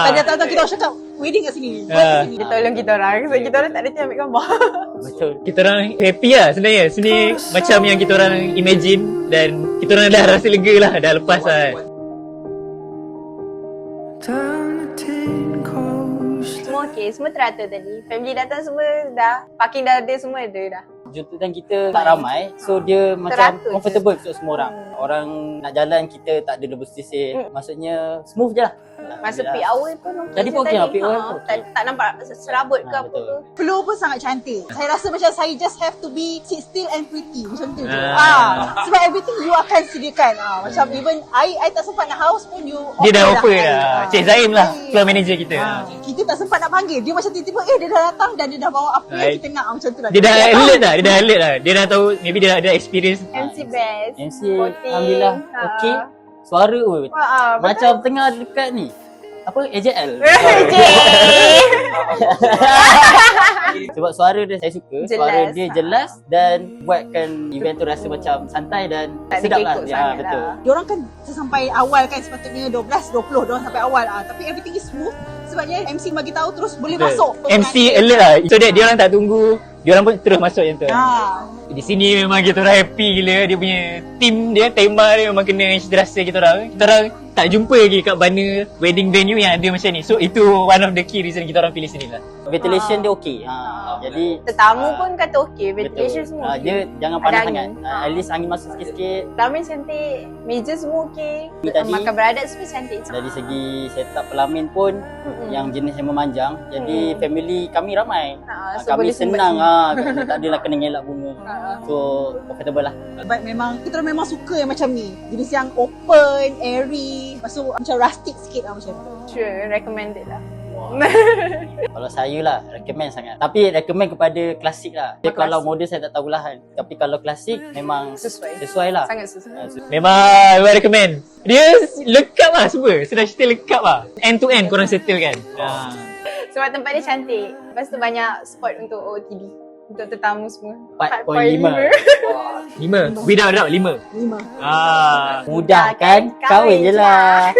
Tadi datang kita orang cakap wedding kat sini. Dia tolong kita orang. So kita orang tak ada ambil gambar. Betul. Kita orang happy lah sebenarnya. Sini macam yang kita orang imagine dan kita orang dah rasa lega lah, dah lepas lah. Semua okey, semua teratur tadi. Family datang semua dah. Parking dah ada, semua ada dah. Juntutan kita tak ramai, so dia macam Teratur comfortable untuk semua orang. Orang nak jalan kita tak ada bersisih. Maksudnya smooth je lah. Masa peak hour pun okey. Tadi pun okey lah, peak hour pun okey. Tak nampak serabut ke apa betul. ke. Flow pun sangat cantik. Saya rasa macam saya just have to be sit still and pretty. Macam tu je. Sebab everything you akan sediakan. Macam even I tak sempat nak house pun you Dia dah offer lah. Cik Zaim lah, floor manager kita. Kita tak sempat nak panggil. Dia macam tiba-tiba dia dah datang dan dia dah bawa apa yang kita nak. Macam tu lah. Dia dah alert lah, dia dah alert lah. Dia dah tahu, maybe dia dah ada experience. MC best. MC voting. alhamdulillah okey. Suara pun macam tengah dekat ni. Apa? AJL. Sebab suara dia saya suka. Suara dia jelas dan buatkan event tu rasa macam santai dan Tak sedap lah. dikekok Ya, sangat betul. lah. Diorang kan sampai awal kan sepatutnya 12-20 diorang sampai awal tapi everything is smooth sebabnya MC bagi tahu terus boleh masuk. MC alert lah. So that dia orang tak tunggu, dia orang pun terus masuk macam tu. Di sini memang kita orang happy gila. Dia punya team dia, tema dia memang kena rasa kita orang. Kita orang tak jumpa lagi kat mana wedding venue yang ada macam ni. So itu one of the key reason kita orang pilih sini lah. Ventilation dia okey. Jadi Tetamu pun kata okey, ventilation betul. semua. Dia jangan Ada panas angin. sangat. At least angin masuk sikit-sikit. Pelamin cantik, meja semua okey. Tadi- Makan beradat semua cantik. Dari segi setup pelamin pun yang jenis yang memanjang. Jadi family kami ramai. So Kami boleh senang sumbat tak adalah kena ngelak bunga. So comfortable lah. But memang kita orang memang suka yang macam ni. Jenis yang open, airy, lepas tu macam rustic sikit lah macam tu. Sure, recommended lah. Kalau saya lah recommend sangat. Tapi recommend kepada klasik lah. Dia kalau model saya tak tahulah kan. Tapi kalau klasik memang sesuai lah. Sangat sesuai. Memang I recommend. Dia lengkap lah semua. Sudah cerita lengkap lah. End to end korang settle kan. Sebab tempat dia cantik. Lepas tu banyak spot untuk OOTD. Untuk tetamu semua. 4.5. 5. Without doubt 5. 5. Mudah kan? Kahwin je lah.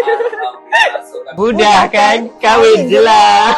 Mudah kan? Kahwin je lah.